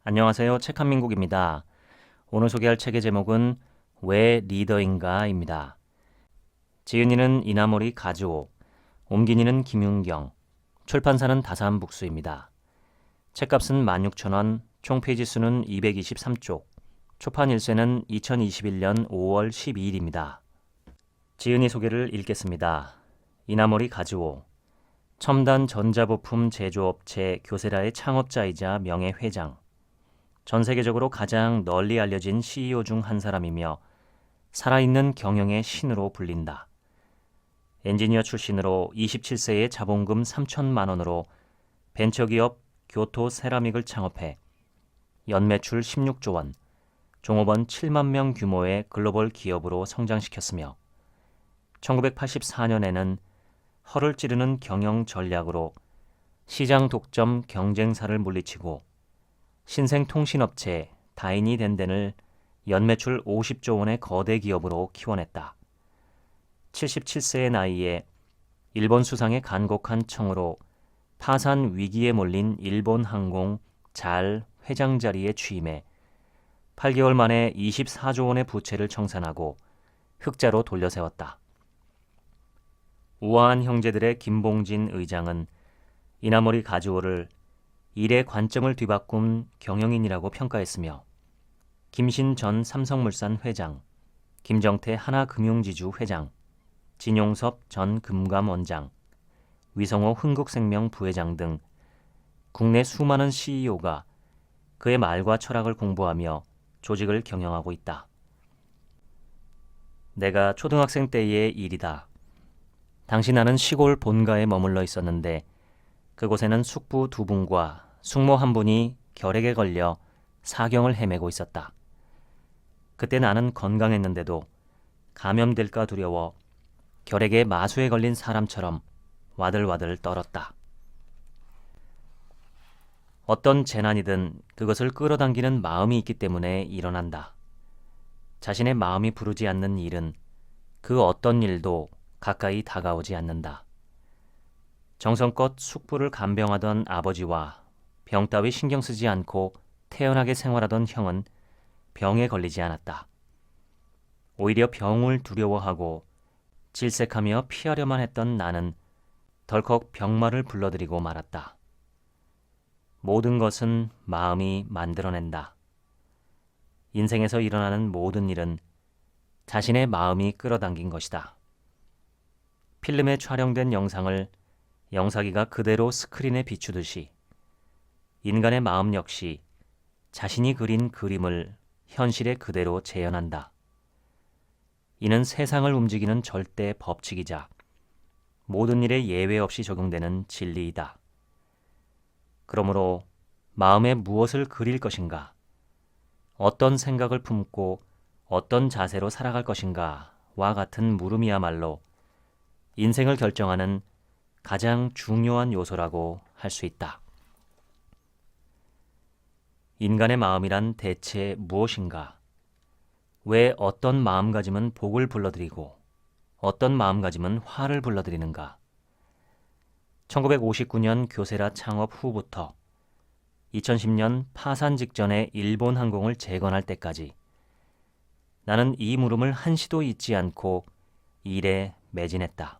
안녕하세요. 책한민국입니다. 오늘 소개할 책의 제목은 왜 리더인가입니다. 지은이는 이나모리 가즈오, 옮긴이는 김윤경, 출판사는 다산북수입니다. 책값은 16,000원, 총 페이지 수는 223쪽, 초판 일세는 2021년 5월 12일입니다. 지은이 소개를 읽겠습니다. 이나모리 가즈오, 첨단 전자부품 제조업체 교세라의 창업자이자 명예회장, 전 세계적으로 가장 널리 알려진 CEO 중 한 사람이며 살아있는 경영의 신으로 불린다. 엔지니어 출신으로 27세에 자본금 3천만 원으로 벤처기업 교토 세라믹을 창업해 연매출 16조 원, 종업원 7만 명 규모의 글로벌 기업으로 성장시켰으며 1984년에는 허를 찌르는 경영 전략으로 시장 독점 경쟁사를 물리치고 신생통신업체 다이니 덴덴을 연매출 50조 원의 거대 기업으로 키워냈다. 77세의 나이에 일본 수상의 간곡한 청으로 파산 위기에 몰린 일본항공 잘 회장 자리에 취임해 8개월 만에 24조 원의 부채를 청산하고 흑자로 돌려세웠다. 우아한 형제들의 김봉진 의장은 이나모리 가즈오를 일의 관점을 뒤바꾼 경영인이라고 평가했으며 김신 전 삼성물산 회장, 김정태 하나금융지주 회장, 진용섭 전 금감원장, 위성호 흥국생명 부회장 등 국내 수많은 CEO가 그의 말과 철학을 공부하며 조직을 경영하고 있다. 내가 초등학생 때의 일이다. 당시 나는 시골 본가에 머물러 있었는데 그곳에는 숙부 두 분과 숙모 한 분이 결핵에 걸려 사경을 헤매고 있었다. 그때 나는 건강했는데도 감염될까 두려워 결핵에 마수에 걸린 사람처럼 와들와들 떨었다. 어떤 재난이든 그것을 끌어당기는 마음이 있기 때문에 일어난다. 자신의 마음이 부르지 않는 일은 그 어떤 일도 가까이 다가오지 않는다. 정성껏 숙부를 간병하던 아버지와 병 따위 신경 쓰지 않고 태연하게 생활하던 형은 병에 걸리지 않았다. 오히려 병을 두려워하고 질색하며 피하려만 했던 나는 덜컥 병마를 불러들이고 말았다. 모든 것은 마음이 만들어낸다. 인생에서 일어나는 모든 일은 자신의 마음이 끌어당긴 것이다. 필름에 촬영된 영상을 영사기가 그대로 스크린에 비추듯이 인간의 마음 역시 자신이 그린 그림을 현실에 그대로 재현한다. 이는 세상을 움직이는 절대 법칙이자 모든 일에 예외 없이 적용되는 진리이다. 그러므로 마음에 무엇을 그릴 것인가, 어떤 생각을 품고 어떤 자세로 살아갈 것인가와 같은 물음이야말로 인생을 결정하는 가장 중요한 요소라고 할 수 있다. 인간의 마음이란 대체 무엇인가? 왜 어떤 마음가짐은 복을 불러들이고 어떤 마음가짐은 화를 불러들이는가? 1959년 교세라 창업 후부터 2010년 파산 직전에 일본 항공을 재건할 때까지 나는 이 물음을 한시도 잊지 않고 일에 매진했다.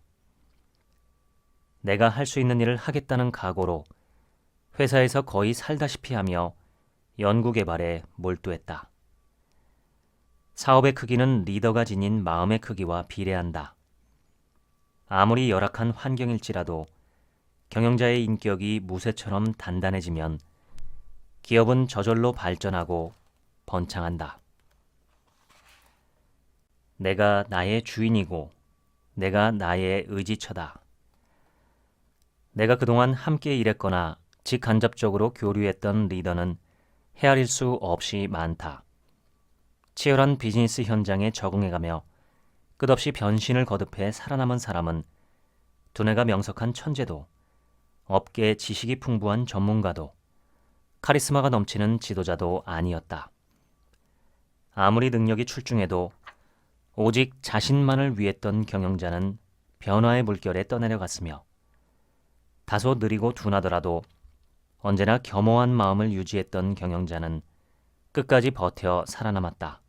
내가 할 수 있는 일을 하겠다는 각오로 회사에서 거의 살다시피 하며 연구개발에 몰두했다. 사업의 크기는 리더가 지닌 마음의 크기와 비례한다. 아무리 열악한 환경일지라도 경영자의 인격이 무쇠처럼 단단해지면 기업은 저절로 발전하고 번창한다. 내가 나의 주인이고 내가 나의 의지처다. 내가 그동안 함께 일했거나 직간접적으로 교류했던 리더는 헤아릴 수 없이 많다. 치열한 비즈니스 현장에 적응해가며 끝없이 변신을 거듭해 살아남은 사람은 두뇌가 명석한 천재도, 업계 지식이 풍부한 전문가도, 카리스마가 넘치는 지도자도 아니었다. 아무리 능력이 출중해도 오직 자신만을 위했던 경영자는 변화의 물결에 떠내려갔으며 다소 느리고 둔하더라도 언제나 겸허한 마음을 유지했던 경영자는 끝까지 버텨 살아남았다.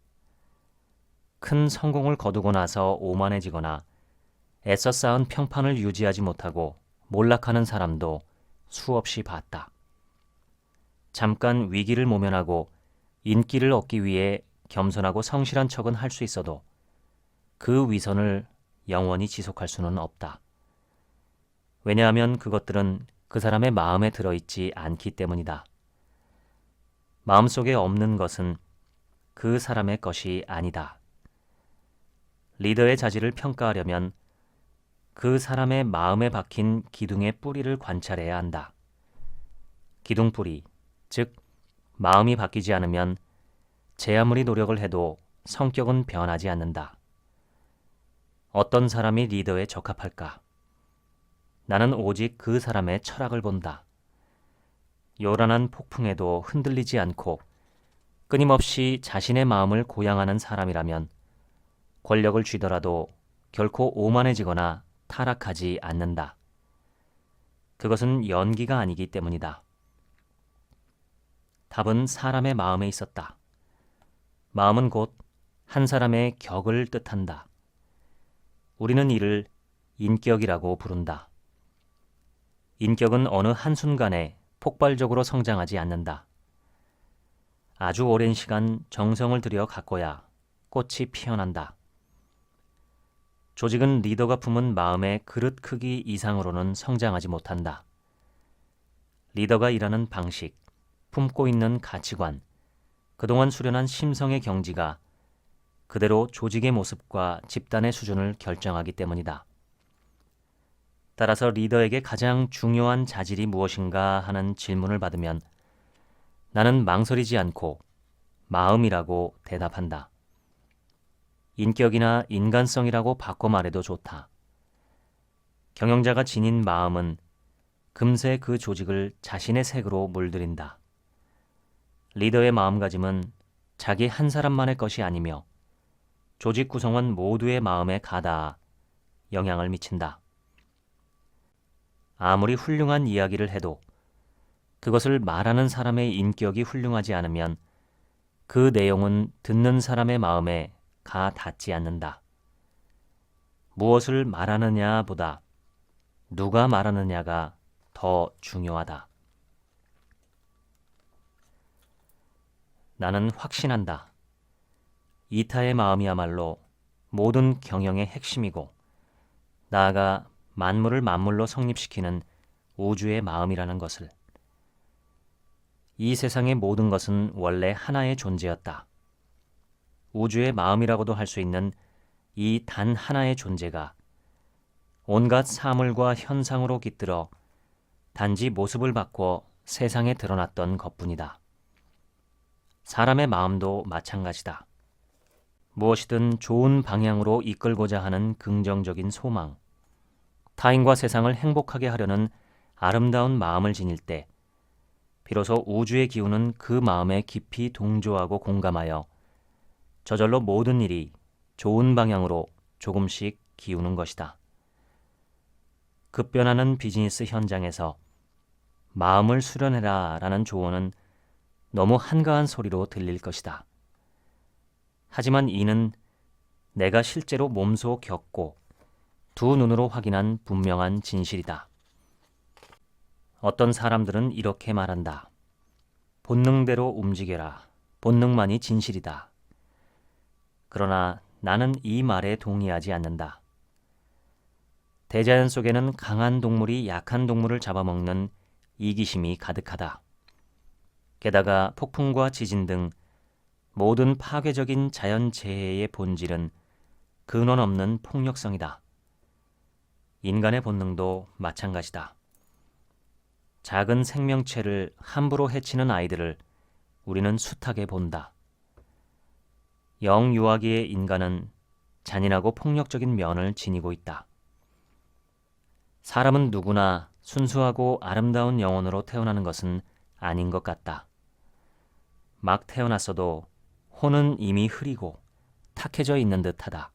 큰 성공을 거두고 나서 오만해지거나 애써 쌓은 평판을 유지하지 못하고 몰락하는 사람도 수없이 봤다. 잠깐 위기를 모면하고 인기를 얻기 위해 겸손하고 성실한 척은 할 수 있어도 그 위선을 영원히 지속할 수는 없다. 왜냐하면 그것들은 그 사람의 마음에 들어있지 않기 때문이다. 마음속에 없는 것은 그 사람의 것이 아니다. 리더의 자질을 평가하려면 그 사람의 마음에 박힌 기둥의 뿌리를 관찰해야 한다. 기둥 뿌리, 즉 마음이 바뀌지 않으면 제 아무리 노력을 해도 성격은 변하지 않는다. 어떤 사람이 리더에 적합할까? 나는 오직 그 사람의 철학을 본다. 요란한 폭풍에도 흔들리지 않고 끊임없이 자신의 마음을 고양하는 사람이라면 권력을 쥐더라도 결코 오만해지거나 타락하지 않는다. 그것은 연기가 아니기 때문이다. 답은 사람의 마음에 있었다. 마음은 곧 한 사람의 격을 뜻한다. 우리는 이를 인격이라고 부른다. 인격은 어느 한순간에 폭발적으로 성장하지 않는다. 아주 오랜 시간 정성을 들여 가꿔야 꽃이 피어난다. 조직은 리더가 품은 마음의 그릇 크기 이상으로는 성장하지 못한다. 리더가 일하는 방식, 품고 있는 가치관, 그동안 수련한 심성의 경지가 그대로 조직의 모습과 집단의 수준을 결정하기 때문이다. 따라서 리더에게 가장 중요한 자질이 무엇인가 하는 질문을 받으면 나는 망설이지 않고 마음이라고 대답한다. 인격이나 인간성이라고 바꿔 말해도 좋다. 경영자가 지닌 마음은 금세 그 조직을 자신의 색으로 물들인다. 리더의 마음가짐은 자기 한 사람만의 것이 아니며 조직 구성원 모두의 마음에 가닿아 영향을 미친다. 아무리 훌륭한 이야기를 해도 그것을 말하는 사람의 인격이 훌륭하지 않으면 그 내용은 듣는 사람의 마음에 가 닿지 않는다. 무엇을 말하느냐보다 누가 말하느냐가 더 중요하다. 나는 확신한다. 이타의 마음이야말로 모든 경영의 핵심이고 나아가 만물을 만물로 성립시키는 우주의 마음이라는 것을. 이 세상의 모든 것은 원래 하나의 존재였다. 우주의 마음이라고도 할 수 있는 이 단 하나의 존재가 온갖 사물과 현상으로 깃들어 단지 모습을 바꿔 세상에 드러났던 것뿐이다. 사람의 마음도 마찬가지다. 무엇이든 좋은 방향으로 이끌고자 하는 긍정적인 소망, 타인과 세상을 행복하게 하려는 아름다운 마음을 지닐 때 비로소 우주의 기운은 그 마음에 깊이 동조하고 공감하여 저절로 모든 일이 좋은 방향으로 조금씩 기우는 것이다. 급변하는 비즈니스 현장에서 마음을 수련해라 라는 조언은 너무 한가한 소리로 들릴 것이다. 하지만 이는 내가 실제로 몸소 겪고 두 눈으로 확인한 분명한 진실이다. 어떤 사람들은 이렇게 말한다. 본능대로 움직여라. 본능만이 진실이다. 그러나 나는 이 말에 동의하지 않는다. 대자연 속에는 강한 동물이 약한 동물을 잡아먹는 이기심이 가득하다. 게다가 폭풍과 지진 등 모든 파괴적인 자연재해의 본질은 근원 없는 폭력성이다. 인간의 본능도 마찬가지다. 작은 생명체를 함부로 해치는 아이들을 우리는 숱하게 본다. 영유아기의 인간은 잔인하고 폭력적인 면을 지니고 있다. 사람은 누구나 순수하고 아름다운 영혼으로 태어나는 것은 아닌 것 같다. 막 태어났어도 혼은 이미 흐리고 탁해져 있는 듯하다.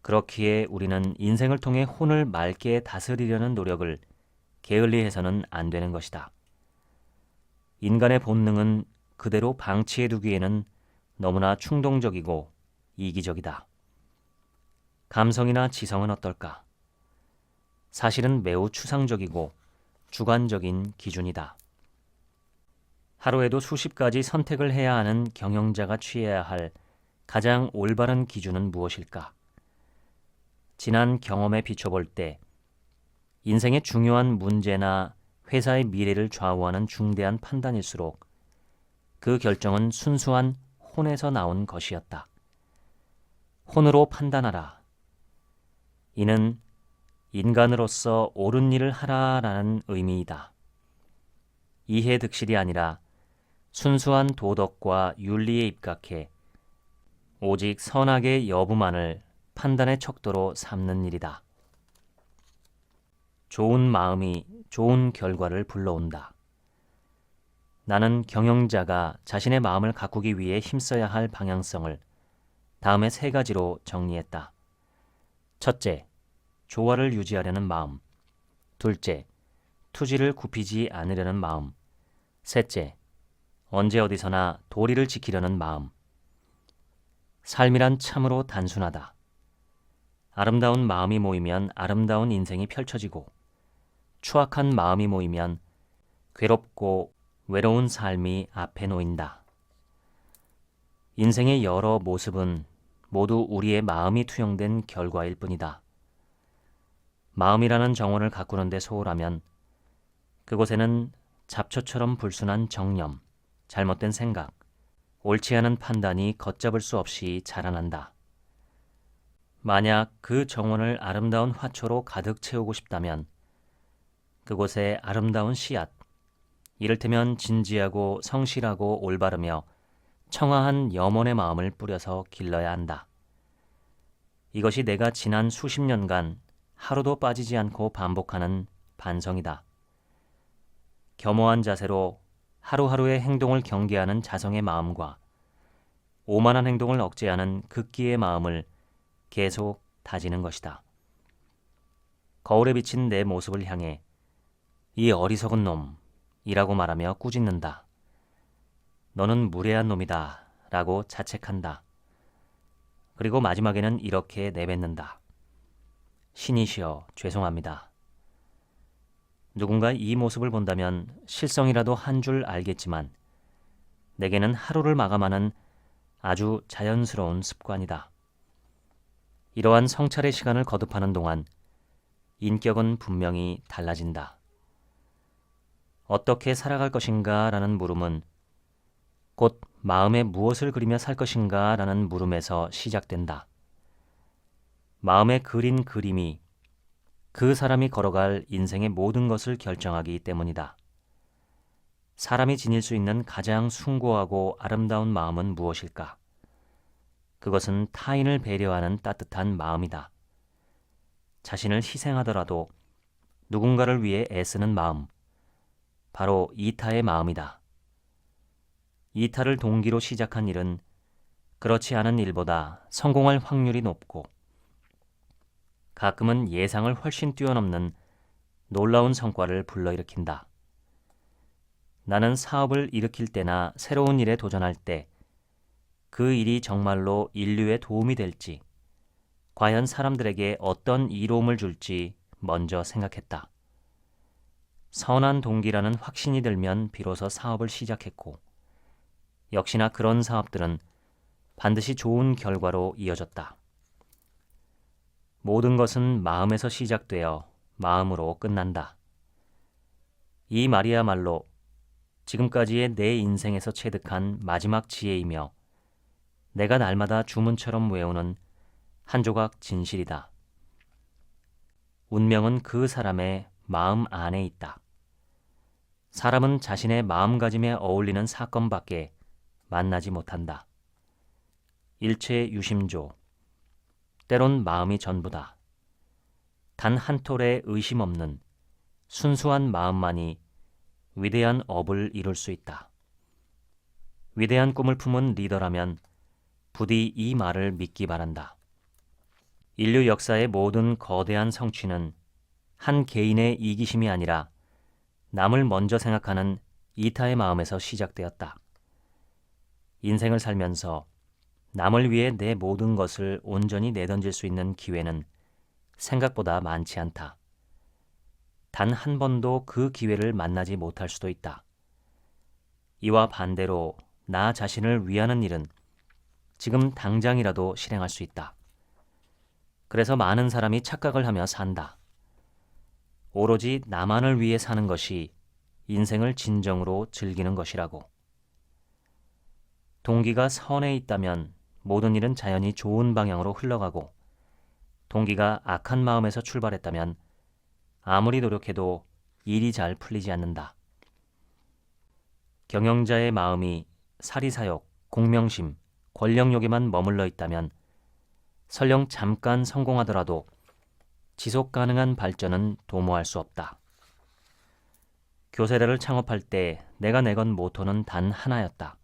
그렇기에 우리는 인생을 통해 혼을 맑게 다스리려는 노력을 게을리해서는 안 되는 것이다. 인간의 본능은 그대로 방치해두기에는 너무나 충동적이고 이기적이다. 감성이나 지성은 어떨까? 사실은 매우 추상적이고 주관적인 기준이다. 하루에도 수십 가지 선택을 해야 하는 경영자가 취해야 할 가장 올바른 기준은 무엇일까? 지난 경험에 비춰볼 때 인생의 중요한 문제나 회사의 미래를 좌우하는 중대한 판단일수록 그 결정은 순수한 혼에서 나온 것이었다. 혼으로 판단하라. 이는 인간으로서 옳은 일을 하라라는 의미이다. 이해득실이 아니라 순수한 도덕과 윤리에 입각해 오직 선악의 여부만을 판단의 척도로 삼는 일이다. 좋은 마음이 좋은 결과를 불러온다. 나는 경영자가 자신의 마음을 가꾸기 위해 힘써야 할 방향성을 다음의 3가지로 정리했다. 첫째, 조화를 유지하려는 마음. 둘째, 투지를 굽히지 않으려는 마음. 셋째, 언제 어디서나 도리를 지키려는 마음. 삶이란 참으로 단순하다. 아름다운 마음이 모이면 아름다운 인생이 펼쳐지고 추악한 마음이 모이면 괴롭고 외로운 삶이 앞에 놓인다. 인생의 여러 모습은 모두 우리의 마음이 투영된 결과일 뿐이다. 마음이라는 정원을 가꾸는데 소홀하면 그곳에는 잡초처럼 불순한 정념, 잘못된 생각, 옳지 않은 판단이 걷잡을 수 없이 자라난다. 만약 그 정원을 아름다운 화초로 가득 채우고 싶다면 그곳에 아름다운 씨앗, 이를테면 진지하고 성실하고 올바르며 청아한 염원의 마음을 뿌려서 길러야 한다. 이것이 내가 지난 수십 년간 하루도 빠지지 않고 반복하는 반성이다. 겸허한 자세로 하루하루의 행동을 경계하는 자성의 마음과 오만한 행동을 억제하는 극기의 마음을 계속 다지는 것이다. 거울에 비친 내 모습을 향해 이 어리석은 놈이라고 말하며 꾸짖는다. 너는 무례한 놈이다 라고 자책한다. 그리고 마지막에는 이렇게 내뱉는다. 신이시여 죄송합니다. 누군가 이 모습을 본다면 실성이라도 한 줄 알겠지만 내게는 하루를 마감하는 아주 자연스러운 습관이다. 이러한 성찰의 시간을 거듭하는 동안 인격은 분명히 달라진다. 어떻게 살아갈 것인가 라는 물음은 곧 마음에 무엇을 그리며 살 것인가 라는 물음에서 시작된다. 마음에 그린 그림이 그 사람이 걸어갈 인생의 모든 것을 결정하기 때문이다. 사람이 지닐 수 있는 가장 숭고하고 아름다운 마음은 무엇일까? 그것은 타인을 배려하는 따뜻한 마음이다. 자신을 희생하더라도 누군가를 위해 애쓰는 마음, 바로 이타의 마음이다. 이타를 동기로 시작한 일은 그렇지 않은 일보다 성공할 확률이 높고 가끔은 예상을 훨씬 뛰어넘는 놀라운 성과를 불러일으킨다. 나는 사업을 일으킬 때나 새로운 일에 도전할 때 그 일이 정말로 인류에 도움이 될지, 과연 사람들에게 어떤 이로움을 줄지 먼저 생각했다. 선한 동기라는 확신이 들면 비로소 사업을 시작했고, 역시나 그런 사업들은 반드시 좋은 결과로 이어졌다. 모든 것은 마음에서 시작되어 마음으로 끝난다. 이 말이야말로 지금까지의 내 인생에서 체득한 마지막 지혜이며 내가 날마다 주문처럼 외우는 한 조각 진실이다. 운명은 그 사람의 마음 안에 있다. 사람은 자신의 마음가짐에 어울리는 사건밖에 만나지 못한다. 일체 유심조, 때론 마음이 전부다. 단 한 톨의 의심 없는 순수한 마음만이 위대한 업을 이룰 수 있다. 위대한 꿈을 품은 리더라면 부디 이 말을 믿기 바란다. 인류 역사의 모든 거대한 성취는 한 개인의 이기심이 아니라 남을 먼저 생각하는 이타의 마음에서 시작되었다. 인생을 살면서 남을 위해 내 모든 것을 온전히 내던질 수 있는 기회는 생각보다 많지 않다. 단 한 번도 그 기회를 만나지 못할 수도 있다. 이와 반대로 나 자신을 위하는 일은 지금 당장이라도 실행할 수 있다. 그래서 많은 사람이 착각을 하며 산다. 오로지 나만을 위해 사는 것이 인생을 진정으로 즐기는 것이라고. 동기가 선에 있다면 모든 일은 자연히 좋은 방향으로 흘러가고, 동기가 악한 마음에서 출발했다면 아무리 노력해도 일이 잘 풀리지 않는다. 경영자의 마음이 사리사욕, 공명심, 권력욕에만 머물러 있다면 설령 잠깐 성공하더라도 지속 가능한 발전은 도모할 수 없다. 교세라를 창업할 때 내가 내건 모토는 단 하나였다.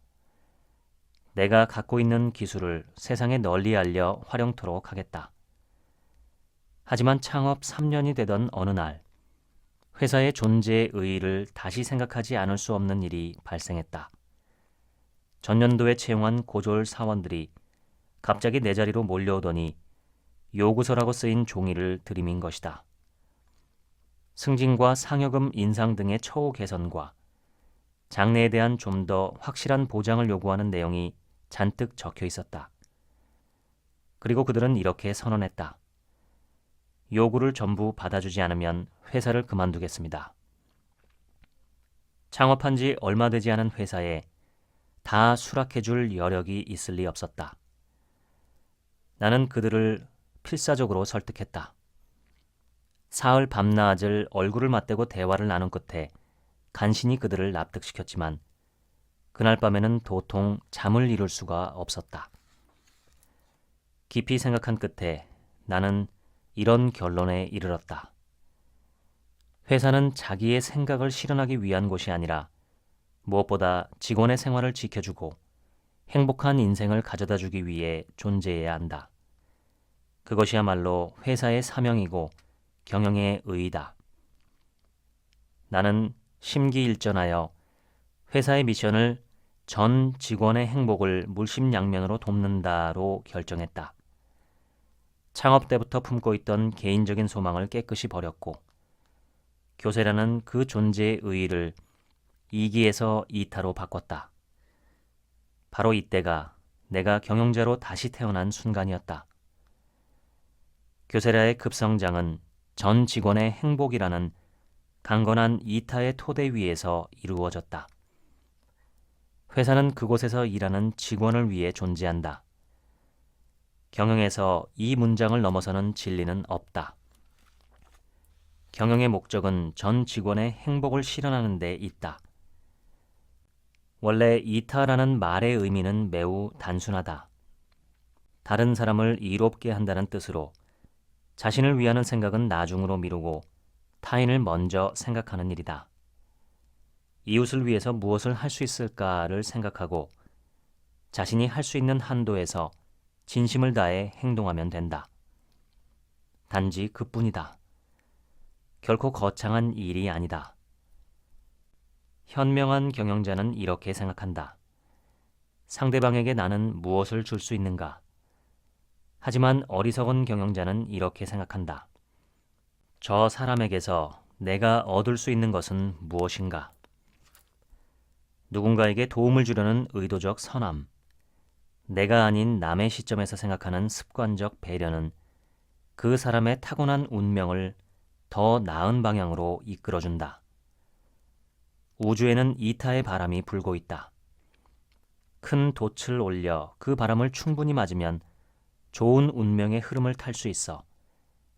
내가 갖고 있는 기술을 세상에 널리 알려 활용토록 하겠다. 하지만 창업 3년이 되던 어느 날, 회사의 존재의 의의를 다시 생각하지 않을 수 없는 일이 발생했다. 전년도에 채용한 고졸 사원들이 갑자기 내 자리로 몰려오더니 요구서라고 쓰인 종이를 들이민 것이다. 승진과 상여금 인상 등의 처우 개선과 장래에 대한 좀 더 확실한 보장을 요구하는 내용이 잔뜩 적혀 있었다. 그리고 그들은 이렇게 선언했다. 요구를 전부 받아주지 않으면 회사를 그만두겠습니다. 창업한 지 얼마 되지 않은 회사에 다 수락해줄 여력이 있을 리 없었다. 나는 그들을 필사적으로 설득했다. 사흘 밤낮을 얼굴을 맞대고 대화를 나눈 끝에 간신히 그들을 납득시켰지만 그날 밤에는 도통 잠을 이룰 수가 없었다. 깊이 생각한 끝에 나는 이런 결론에 이르렀다. 회사는 자기의 생각을 실현하기 위한 곳이 아니라 무엇보다 직원의 생활을 지켜주고 행복한 인생을 가져다주기 위해 존재해야 한다. 그것이야말로 회사의 사명이고 경영의 의의다. 나는 심기일전하여 회사의 미션을 전 직원의 행복을 물심양면으로 돕는다로 결정했다. 창업 때부터 품고 있던 개인적인 소망을 깨끗이 버렸고, 교세라는 그 존재의 의의를 이기에서 이타로 바꿨다. 바로 이때가 내가 경영자로 다시 태어난 순간이었다. 교세라의 급성장은 전 직원의 행복이라는 강건한 이타의 토대 위에서 이루어졌다. 회사는 그곳에서 일하는 직원을 위해 존재한다. 경영에서 이 문장을 넘어서는 진리는 없다. 경영의 목적은 전 직원의 행복을 실현하는 데 있다. 원래 이타라는 말의 의미는 매우 단순하다. 다른 사람을 이롭게 한다는 뜻으로 자신을 위하는 생각은 나중으로 미루고 타인을 먼저 생각하는 일이다. 이웃을 위해서 무엇을 할 수 있을까를 생각하고 자신이 할 수 있는 한도에서 진심을 다해 행동하면 된다. 단지 그뿐이다. 결코 거창한 일이 아니다. 현명한 경영자는 이렇게 생각한다. 상대방에게 나는 무엇을 줄 수 있는가? 하지만 어리석은 경영자는 이렇게 생각한다. 저 사람에게서 내가 얻을 수 있는 것은 무엇인가? 누군가에게 도움을 주려는 의도적 선함, 내가 아닌 남의 시점에서 생각하는 습관적 배려는 그 사람의 타고난 운명을 더 나은 방향으로 이끌어준다. 우주에는 이타의 바람이 불고 있다. 큰 돛을 올려 그 바람을 충분히 맞으면 좋은 운명의 흐름을 탈 수 있어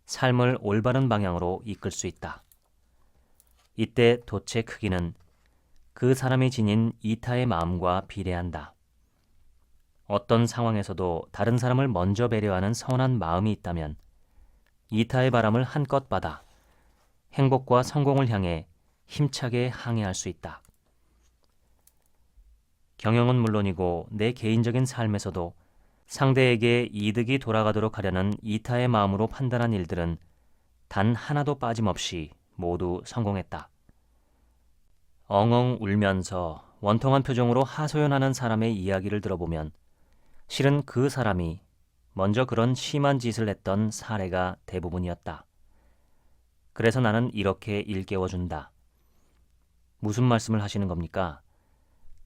삶을 올바른 방향으로 이끌 수 있다. 이때 돛의 크기는 그 사람이 지닌 이타의 마음과 비례한다. 어떤 상황에서도 다른 사람을 먼저 배려하는 선한 마음이 있다면 이타의 바람을 한껏 받아 행복과 성공을 향해 힘차게 항해할 수 있다. 경영은 물론이고 내 개인적인 삶에서도 상대에게 이득이 돌아가도록 하려는 이타의 마음으로 판단한 일들은 단 하나도 빠짐없이 모두 성공했다. 엉엉 울면서 원통한 표정으로 하소연하는 사람의 이야기를 들어보면 실은 그 사람이 먼저 그런 심한 짓을 했던 사례가 대부분이었다. 그래서 나는 이렇게 일깨워준다. 무슨 말씀을 하시는 겁니까?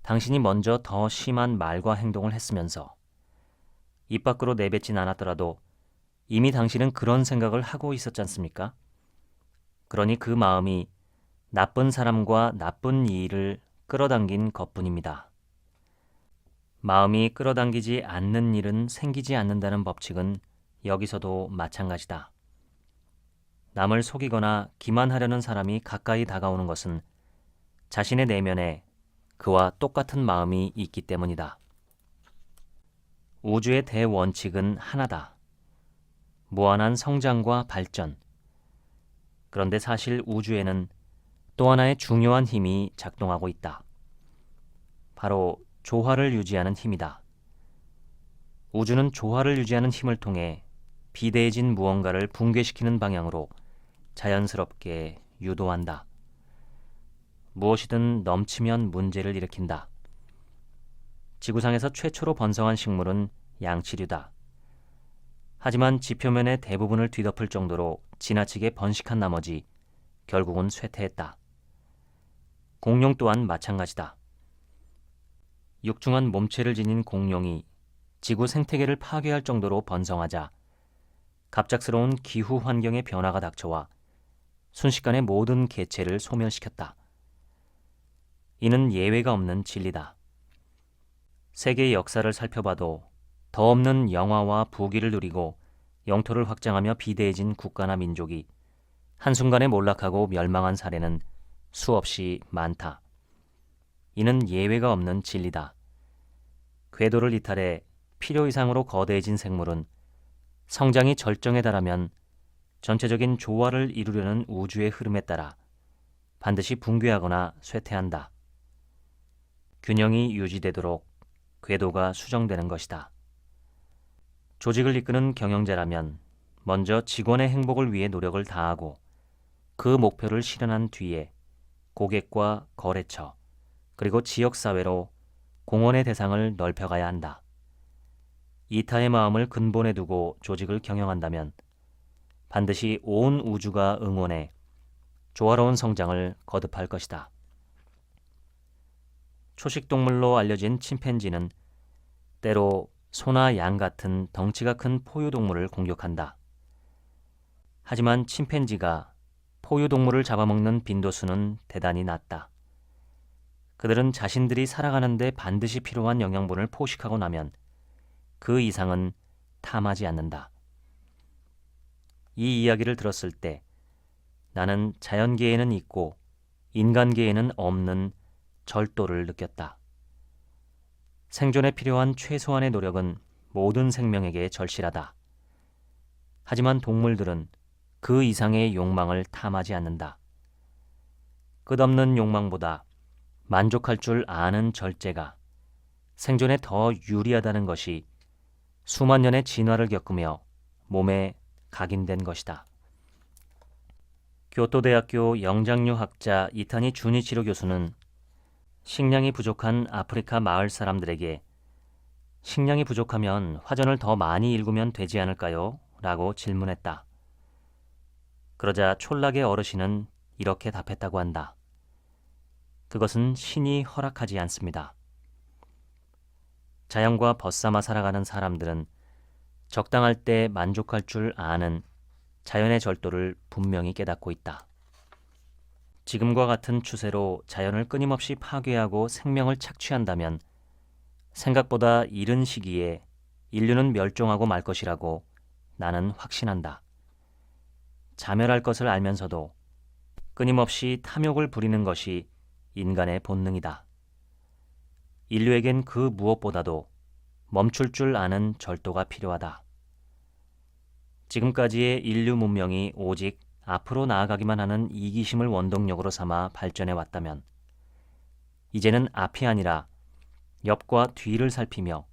당신이 먼저 더 심한 말과 행동을 했으면서 입 밖으로 내뱉진 않았더라도 이미 당신은 그런 생각을 하고 있었지 않습니까? 그러니 그 마음이 나쁜 사람과 나쁜 일을 끌어당긴 것뿐입니다. 마음이 끌어당기지 않는 일은 생기지 않는다는 법칙은 여기서도 마찬가지다. 남을 속이거나 기만하려는 사람이 가까이 다가오는 것은 자신의 내면에 그와 똑같은 마음이 있기 때문이다. 우주의 대원칙은 하나다. 무한한 성장과 발전. 그런데 사실 우주에는 또 하나의 중요한 힘이 작동하고 있다. 바로 조화를 유지하는 힘이다. 우주는 조화를 유지하는 힘을 통해 비대해진 무언가를 붕괴시키는 방향으로 자연스럽게 유도한다. 무엇이든 넘치면 문제를 일으킨다. 지구상에서 최초로 번성한 식물은 양치류다. 하지만 지표면의 대부분을 뒤덮을 정도로 지나치게 번식한 나머지 결국은 쇠퇴했다. 공룡 또한 마찬가지다. 육중한 몸체를 지닌 공룡이 지구 생태계를 파괴할 정도로 번성하자 갑작스러운 기후 환경의 변화가 닥쳐와 순식간에 모든 개체를 소멸시켰다. 이는 예외가 없는 진리다. 세계의 역사를 살펴봐도 더 없는 영화와 부귀를 누리고 영토를 확장하며 비대해진 국가나 민족이 한순간에 몰락하고 멸망한 사례는 수없이 많다. 이는 예외가 없는 진리다. 궤도를 이탈해 필요 이상으로 거대해진 생물은 성장이 절정에 달하면 전체적인 조화를 이루려는 우주의 흐름에 따라 반드시 붕괴하거나 쇠퇴한다. 균형이 유지되도록 궤도가 수정되는 것이다. 조직을 이끄는 경영자라면 먼저 직원의 행복을 위해 노력을 다하고 그 목표를 실현한 뒤에 고객과 거래처, 그리고 지역사회로 공헌의 대상을 넓혀가야 한다. 이타의 마음을 근본에 두고 조직을 경영한다면 반드시 온 우주가 응원해 조화로운 성장을 거듭할 것이다. 초식동물로 알려진 침팬지는 때로 소나 양 같은 덩치가 큰 포유동물을 공격한다. 하지만 침팬지가 포유동물을 잡아먹는 빈도수는 대단히 낮다. 그들은 자신들이 살아가는 데 반드시 필요한 영양분을 포식하고 나면 그 이상은 탐하지 않는다. 이 이야기를 들었을 때 나는 자연계에는 있고 인간계에는 없는 절도를 느꼈다. 생존에 필요한 최소한의 노력은 모든 생명에게 절실하다. 하지만 동물들은 그 이상의 욕망을 탐하지 않는다. 끝없는 욕망보다 만족할 줄 아는 절제가 생존에 더 유리하다는 것이 수만 년의 진화를 겪으며 몸에 각인된 것이다. 교토대학교 영장류학자 이타니 주니치로 교수는 식량이 부족한 아프리카 마을 사람들에게 식량이 부족하면 화전을 더 많이 일구면 되지 않을까요? 라고 질문했다. 그러자 촌락의 어르신은 이렇게 답했다고 한다. 그것은 신이 허락하지 않습니다. 자연과 벗삼아 살아가는 사람들은 적당할 때 만족할 줄 아는 자연의 절도를 분명히 깨닫고 있다. 지금과 같은 추세로 자연을 끊임없이 파괴하고 생명을 착취한다면 생각보다 이른 시기에 인류는 멸종하고 말 것이라고 나는 확신한다. 자멸할 것을 알면서도 끊임없이 탐욕을 부리는 것이 인간의 본능이다. 인류에겐 그 무엇보다도 멈출 줄 아는 절도가 필요하다. 지금까지의 인류 문명이 오직 앞으로 나아가기만 하는 이기심을 원동력으로 삼아 발전해 왔다면 이제는 앞이 아니라 옆과 뒤를 살피며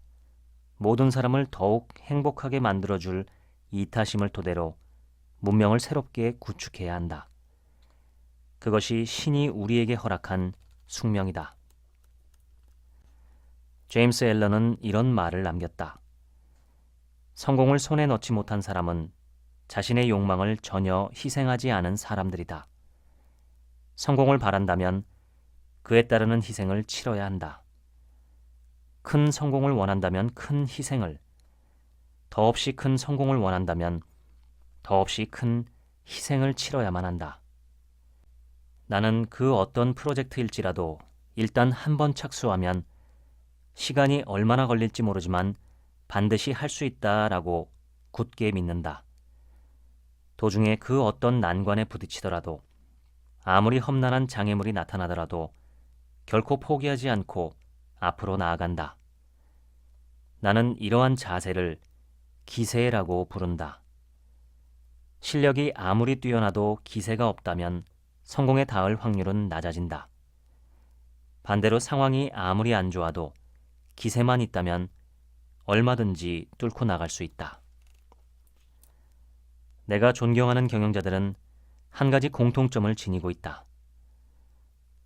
모든 사람을 더욱 행복하게 만들어줄 이타심을 토대로 문명을 새롭게 구축해야 한다. 그것이 신이 우리에게 허락한 숙명이다. 제임스 앨런은 이런 말을 남겼다. 성공을 손에 넣지 못한 사람은 자신의 욕망을 전혀 희생하지 않은 사람들이다. 성공을 바란다면 그에 따르는 희생을 치러야 한다. 큰 성공을 원한다면 큰 희생을, 더없이 큰 성공을 원한다면 더없이 큰 희생을 치러야만 한다. 나는 그 어떤 프로젝트일지라도 일단 한 번 착수하면 시간이 얼마나 걸릴지 모르지만 반드시 할 수 있다라고 굳게 믿는다. 도중에 그 어떤 난관에 부딪히더라도 아무리 험난한 장애물이 나타나더라도 결코 포기하지 않고 앞으로 나아간다. 나는 이러한 자세를 기세라고 부른다. 실력이 아무리 뛰어나도 기세가 없다면 성공에 닿을 확률은 낮아진다. 반대로 상황이 아무리 안 좋아도 기세만 있다면 얼마든지 뚫고 나갈 수 있다. 내가 존경하는 경영자들은 한 가지 공통점을 지니고 있다.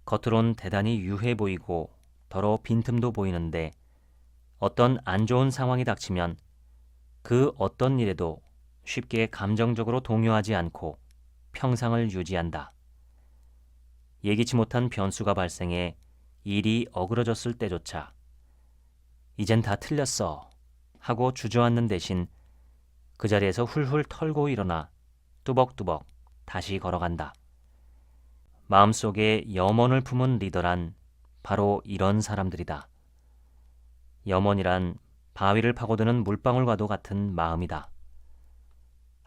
겉으론 대단히 유해 보이고 더러 빈틈도 보이는데 어떤 안 좋은 상황이 닥치면 그 어떤 일에도 쉽게 감정적으로 동요하지 않고 평상을 유지한다. 예기치 못한 변수가 발생해 일이 어그러졌을 때조차 이젠 다 틀렸어 하고 주저앉는 대신 그 자리에서 훌훌 털고 일어나 뚜벅뚜벅 다시 걸어간다. 마음속에 염원을 품은 리더란 바로 이런 사람들이다. 염원이란 바위를 파고드는 물방울과도 같은 마음이다.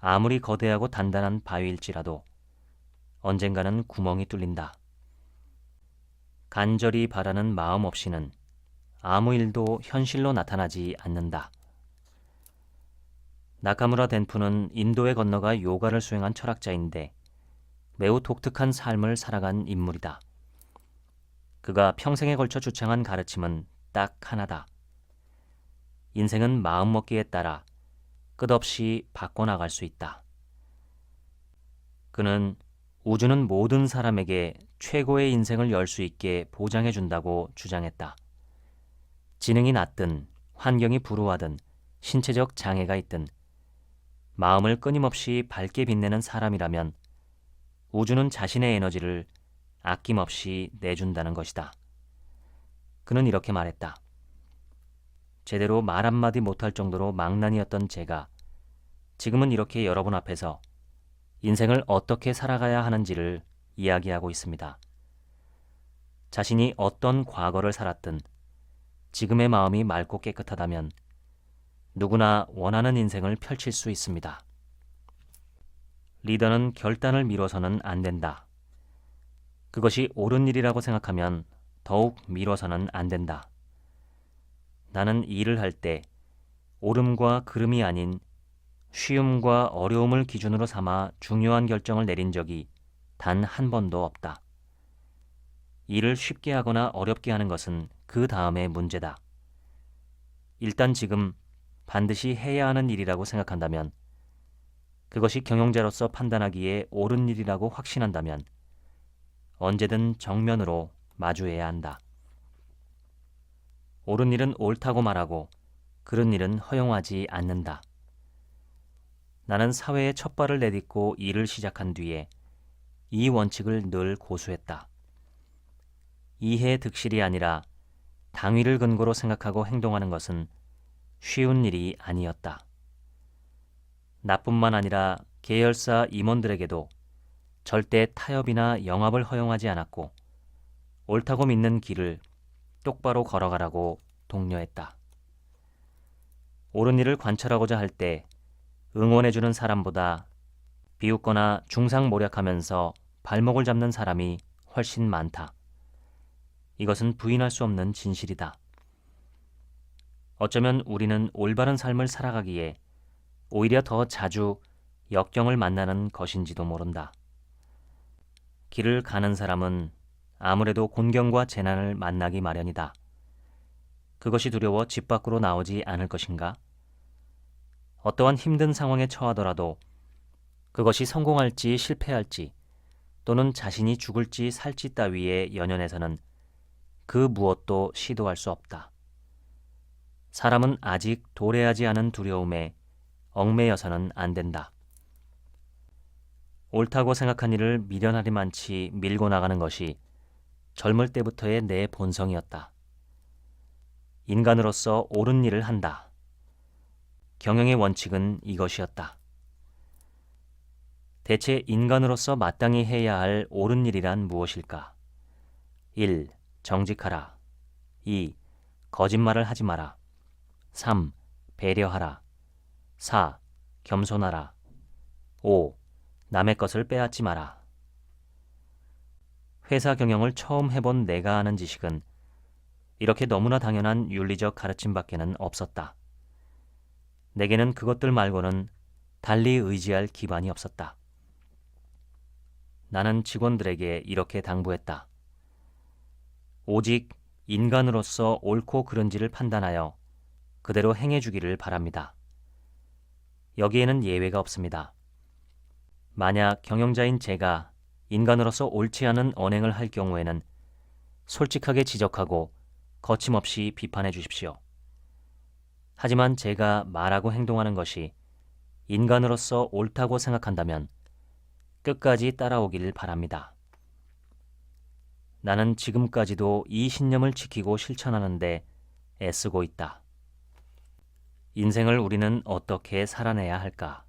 아무리 거대하고 단단한 바위일지라도 언젠가는 구멍이 뚫린다. 간절히 바라는 마음 없이는 아무 일도 현실로 나타나지 않는다. 나카무라 덴푸는 인도에 건너가 요가를 수행한 철학자인데 매우 독특한 삶을 살아간 인물이다. 그가 평생에 걸쳐 주창한 가르침은 딱 하나다. 인생은 마음먹기에 따라 끝없이 바꿔나갈 수 있다. 그는 우주는 모든 사람에게 최고의 인생을 열 수 있게 보장해준다고 주장했다. 지능이 낮든 환경이 불우하든 신체적 장애가 있든 마음을 끊임없이 밝게 빛내는 사람이라면 우주는 자신의 에너지를 아낌없이 내준다는 것이다. 그는 이렇게 말했다. 제대로 말 한마디 못할 정도로 망난이었던 제가 지금은 이렇게 여러분 앞에서 인생을 어떻게 살아가야 하는지를 이야기하고 있습니다. 자신이 어떤 과거를 살았든 지금의 마음이 맑고 깨끗하다면 누구나 원하는 인생을 펼칠 수 있습니다. 리더는 결단을 미뤄서는 안 된다. 그것이 옳은 일이라고 생각하면 더욱 미뤄서는 안 된다. 나는 일을 할 때 옳음과 그름이 아닌 쉬움과 어려움을 기준으로 삼아 중요한 결정을 내린 적이 단 한 번도 없다. 일을 쉽게 하거나 어렵게 하는 것은 그 다음의 문제다. 일단 지금 반드시 해야 하는 일이라고 생각한다면, 그것이 경영자로서 판단하기에 옳은 일이라고 확신한다면 언제든 정면으로 마주해야 한다. 옳은 일은 옳다고 말하고 그른 일은 허용하지 않는다. 나는 사회에 첫 발을 내딛고 일을 시작한 뒤에 이 원칙을 늘 고수했다. 이해 득실이 아니라 당위를 근거로 생각하고 행동하는 것은 쉬운 일이 아니었다. 나뿐만 아니라 계열사 임원들에게도 절대 타협이나 영합을 허용하지 않았고 옳다고 믿는 길을 똑바로 걸어가라고 독려했다. 옳은 일을 관철하고자 할 때 응원해주는 사람보다 비웃거나 중상모략하면서 발목을 잡는 사람이 훨씬 많다. 이것은 부인할 수 없는 진실이다. 어쩌면 우리는 올바른 삶을 살아가기에 오히려 더 자주 역경을 만나는 것인지도 모른다. 길을 가는 사람은 아무래도 곤경과 재난을 만나기 마련이다. 그것이 두려워 집 밖으로 나오지 않을 것인가? 어떠한 힘든 상황에 처하더라도 그것이 성공할지 실패할지 또는 자신이 죽을지 살지 따위의 연연에서는 그 무엇도 시도할 수 없다. 사람은 아직 도래하지 않은 두려움에 얽매여서는 안 된다. 옳다고 생각한 일을 미련하리만치 밀고 나가는 것이 젊을 때부터의 내 본성이었다. 인간으로서 옳은 일을 한다. 경영의 원칙은 이것이었다. 대체 인간으로서 마땅히 해야 할 옳은 일이란 무엇일까? 1. 정직하라. 2. 거짓말을 하지 마라. 3. 배려하라. 4. 겸손하라. 5. 남의 것을 빼앗지 마라. 회사 경영을 처음 해본 내가 아는 지식은 이렇게 너무나 당연한 윤리적 가르침밖에는 없었다. 내게는 그것들 말고는 달리 의지할 기반이 없었다. 나는 직원들에게 이렇게 당부했다. 오직 인간으로서 옳고 그른지를 판단하여 그대로 행해주기를 바랍니다. 여기에는 예외가 없습니다. 만약 경영자인 제가 인간으로서 옳지 않은 언행을 할 경우에는 솔직하게 지적하고 거침없이 비판해 주십시오. 하지만 제가 말하고 행동하는 것이 인간으로서 옳다고 생각한다면 끝까지 따라오길 바랍니다. 나는 지금까지도 이 신념을 지키고 실천하는데 애쓰고 있다. 인생을 우리는 어떻게 살아내야 할까?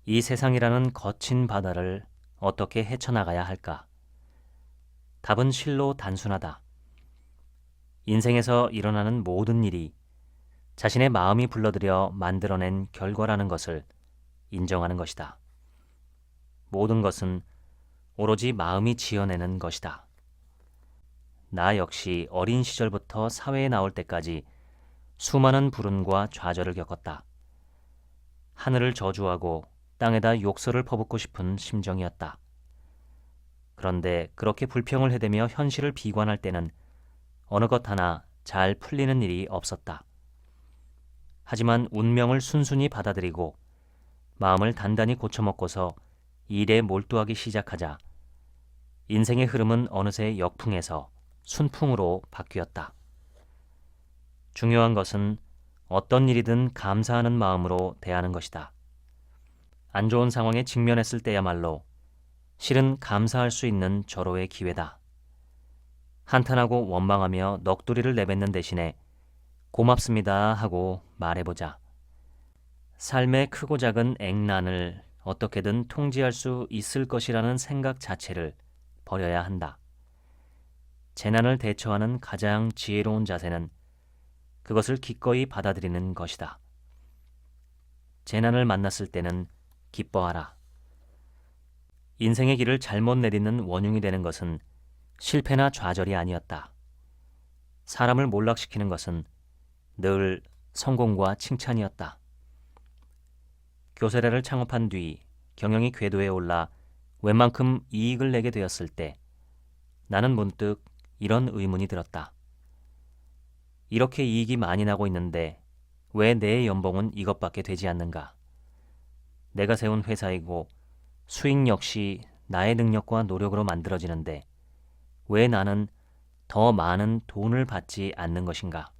이 세상이라는 거친 바다를 어떻게 헤쳐나가야 할까? 답은 실로 단순하다. 인생에서 일어나는 모든 일이 자신의 마음이 불러들여 만들어낸 결과라는 것을 인정하는 것이다. 모든 것은 오로지 마음이 지어내는 것이다. 나 역시 어린 시절부터 사회에 나올 때까지 수많은 불운과 좌절을 겪었다. 하늘을 저주하고 땅에다 욕설을 퍼붓고 싶은 심정이었다. 그런데 그렇게 불평을 해대며 현실을 비관할 때는 어느 것 하나 잘 풀리는 일이 없었다. 하지만 운명을 순순히 받아들이고 마음을 단단히 고쳐먹고서 일에 몰두하기 시작하자 인생의 흐름은 어느새 역풍에서 순풍으로 바뀌었다. 중요한 것은 어떤 일이든 감사하는 마음으로 대하는 것이다. 안 좋은 상황에 직면했을 때야말로 실은 감사할 수 있는 절호의 기회다. 한탄하고 원망하며 넋두리를 내뱉는 대신에 고맙습니다 하고 말해보자. 삶의 크고 작은 액난을 어떻게든 통제할 수 있을 것이라는 생각 자체를 버려야 한다. 재난을 대처하는 가장 지혜로운 자세는 그것을 기꺼이 받아들이는 것이다. 재난을 만났을 때는 기뻐하라. 인생의 길을 잘못 내딛는 원흉이 되는 것은 실패나 좌절이 아니었다. 사람을 몰락시키는 것은 늘 성공과 칭찬이었다. 교세라를 창업한 뒤 경영이 궤도에 올라 웬만큼 이익을 내게 되었을 때 나는 문득 이런 의문이 들었다. 이렇게 이익이 많이 나고 있는데 왜 내 연봉은 이것밖에 되지 않는가? 내가 세운 회사이고 수익 역시 나의 능력과 노력으로 만들어지는데 왜 나는 더 많은 돈을 받지 않는 것인가?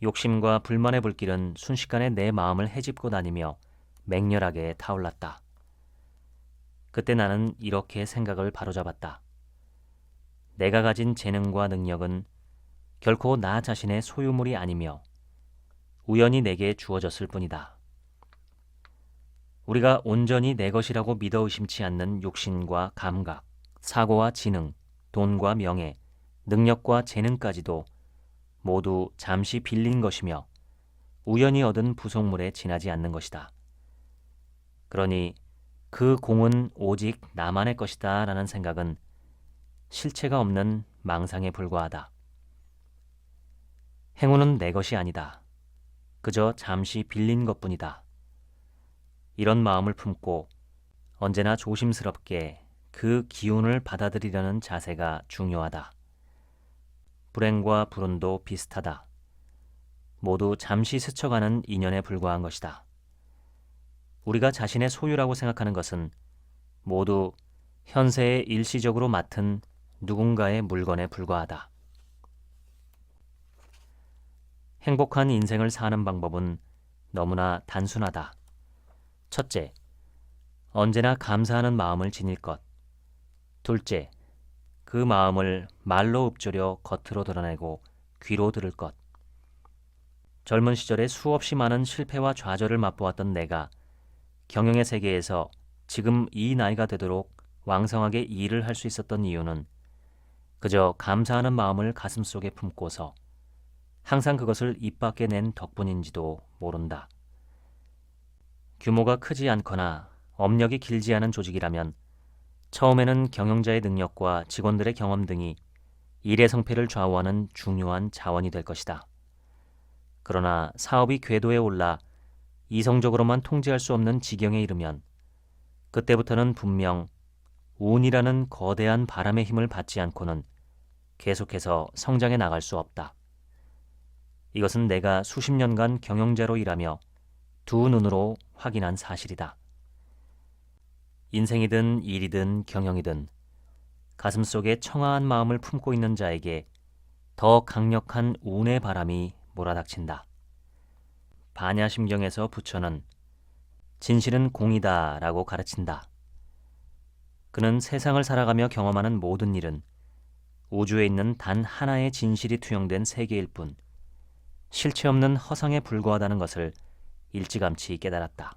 욕심과 불만의 불길은 순식간에 내 마음을 헤집고 다니며 맹렬하게 타올랐다. 그때 나는 이렇게 생각을 바로잡았다. 내가 가진 재능과 능력은 결코 나 자신의 소유물이 아니며 우연히 내게 주어졌을 뿐이다. 우리가 온전히 내 것이라고 믿어 의심치 않는 욕심과 감각, 사고와 지능, 돈과 명예, 능력과 재능까지도 모두 잠시 빌린 것이며 우연히 얻은 부속물에 지나지 않는 것이다. 그러니 그 공은 오직 나만의 것이다 라는 생각은 실체가 없는 망상에 불과하다. 행운은 내 것이 아니다. 그저 잠시 빌린 것뿐이다. 이런 마음을 품고 언제나 조심스럽게 그 기운을 받아들이려는 자세가 중요하다. 불행과 불운도 비슷하다. 모두 잠시 스쳐가는 인연에 불과한 것이다. 우리가 자신의 소유라고 생각하는 것은 모두 현세에 일시적으로 맡은 누군가의 물건에 불과하다. 행복한 인생을 사는 방법은 너무나 단순하다. 첫째, 언제나 감사하는 마음을 지닐 것. 둘째, 그 마음을 말로 읊조려 겉으로 드러내고 귀로 들을 것. 젊은 시절에 수없이 많은 실패와 좌절을 맛보았던 내가 경영의 세계에서 지금 이 나이가 되도록 왕성하게 일을 할 수 있었던 이유는 그저 감사하는 마음을 가슴속에 품고서 항상 그것을 입 밖에 낸 덕분인지도 모른다. 규모가 크지 않거나 업력이 길지 않은 조직이라면 처음에는 경영자의 능력과 직원들의 경험 등이 일의 성패를 좌우하는 중요한 자원이 될 것이다. 그러나 사업이 궤도에 올라 이성적으로만 통제할 수 없는 지경에 이르면 그때부터는 분명 운이라는 거대한 바람의 힘을 받지 않고는 계속해서 성장해 나갈 수 없다. 이것은 내가 수십 년간 경영자로 일하며 두 눈으로 확인한 사실이다. 인생이든 일이든 경영이든 가슴속에 청아한 마음을 품고 있는 자에게 더 강력한 운의 바람이 몰아닥친다. 반야심경에서 부처는 진실은 공이다 라고 가르친다. 그는 세상을 살아가며 경험하는 모든 일은 우주에 있는 단 하나의 진실이 투영된 세계일 뿐 실체 없는 허상에 불과하다는 것을 일찌감치 깨달았다.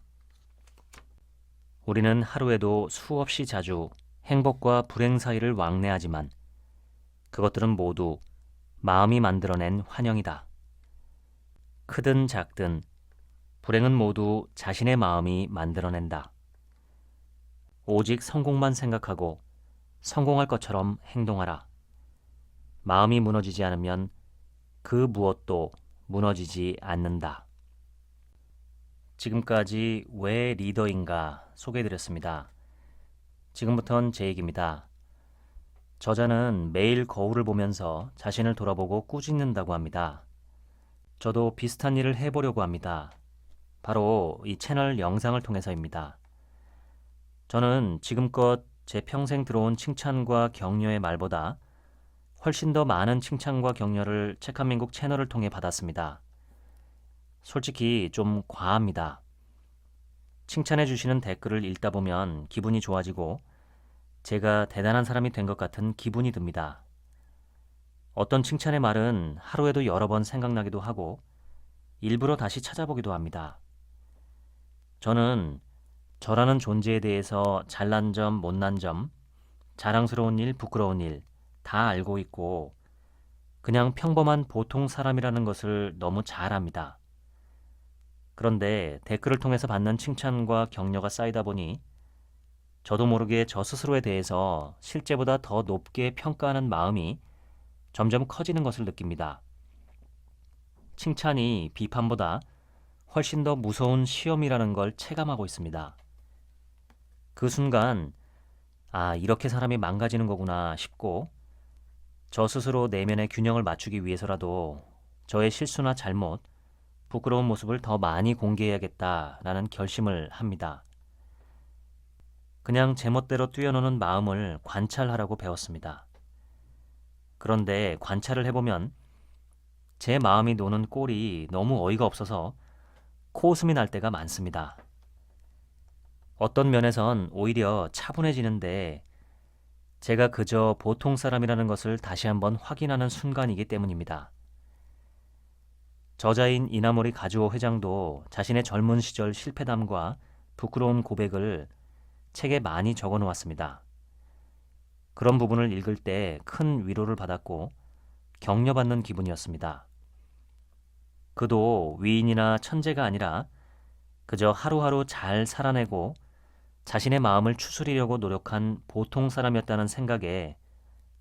우리는 하루에도 수없이 자주 행복과 불행 사이를 왕래하지만 그것들은 모두 마음이 만들어낸 환영이다. 크든 작든 불행은 모두 자신의 마음이 만들어낸다. 오직 성공만 생각하고 성공할 것처럼 행동하라. 마음이 무너지지 않으면 그 무엇도 무너지지 않는다. 지금까지 왜 리더인가 소개해드렸습니다. 지금부턴 제 얘기입니다. 저자는 매일 거울을 보면서 자신을 돌아보고 꾸짖는다고 합니다. 저도 비슷한 일을 해보려고 합니다. 바로 이 채널 영상을 통해서입니다. 저는 지금껏 제 평생 들어온 칭찬과 격려의 말보다 훨씬 더 많은 칭찬과 격려를 책한민국 채널을 통해 받았습니다. 솔직히 좀 과합니다. 칭찬해 주시는 댓글을 읽다 보면 기분이 좋아지고 제가 대단한 사람이 된 것 같은 기분이 듭니다. 어떤 칭찬의 말은 하루에도 여러 번 생각나기도 하고 일부러 다시 찾아보기도 합니다. 저는 저라는 존재에 대해서 잘난 점, 못난 점, 자랑스러운 일, 부끄러운 일 다 알고 있고 그냥 평범한 보통 사람이라는 것을 너무 잘 압니다. 그런데 댓글을 통해서 받는 칭찬과 격려가 쌓이다 보니 저도 모르게 저 스스로에 대해서 실제보다 더 높게 평가하는 마음이 점점 커지는 것을 느낍니다. 칭찬이 비판보다 훨씬 더 무서운 시험이라는 걸 체감하고 있습니다. 그 순간, 이렇게 사람이 망가지는 거구나 싶고 저 스스로 내면의 균형을 맞추기 위해서라도 저의 실수나 잘못, 부끄러운 모습을 더 많이 공개해야겠다라는 결심을 합니다. 그냥 제멋대로 뛰어노는 마음을 관찰하라고 배웠습니다. 그런데 관찰을 해보면 제 마음이 노는 꼴이 너무 어이가 없어서 코웃음이 날 때가 많습니다. 어떤 면에선 오히려 차분해지는데 제가 그저 보통 사람이라는 것을 다시 한번 확인하는 순간이기 때문입니다. 저자인 이나모리 가즈오 회장도 자신의 젊은 시절 실패담과 부끄러운 고백을 책에 많이 적어 놓았습니다. 그런 부분을 읽을 때 큰 위로를 받았고 격려받는 기분이었습니다. 그도 위인이나 천재가 아니라 그저 하루하루 잘 살아내고 자신의 마음을 추스리려고 노력한 보통 사람이었다는 생각에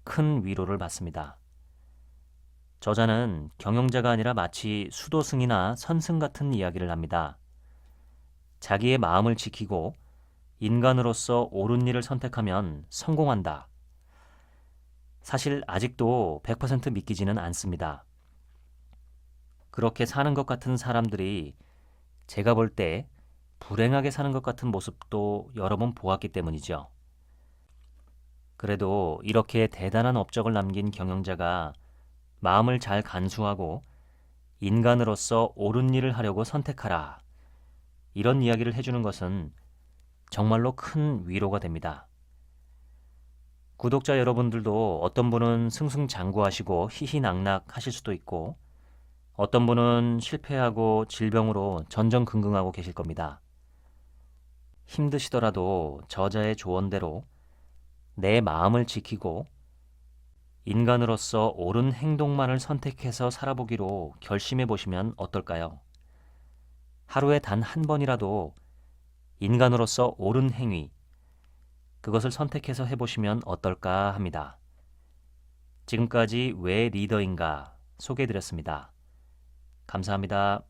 큰 위로를 받습니다. 저자는 경영자가 아니라 마치 수도승이나 선승 같은 이야기를 합니다. 자기의 마음을 지키고 인간으로서 옳은 일을 선택하면 성공한다. 사실 아직도 100% 믿기지는 않습니다. 그렇게 사는 것 같은 사람들이 제가 볼 때 불행하게 사는 것 같은 모습도 여러 번 보았기 때문이죠. 그래도 이렇게 대단한 업적을 남긴 경영자가 마음을 잘 간수하고 인간으로서 옳은 일을 하려고 선택하라. 이런 이야기를 해주는 것은 정말로 큰 위로가 됩니다. 구독자 여러분들도 어떤 분은 승승장구하시고 희희낙낙 하실 수도 있고 어떤 분은 실패하고 질병으로 전전긍긍하고 계실 겁니다. 힘드시더라도 저자의 조언대로 내 마음을 지키고 인간으로서 옳은 행동만을 선택해서 살아보기로 결심해 보시면 어떨까요? 하루에 단 한 번이라도 인간으로서 옳은 행위, 그것을 선택해서 해보시면 어떨까 합니다. 지금까지 왜 리더인가 소개해드렸습니다. 감사합니다.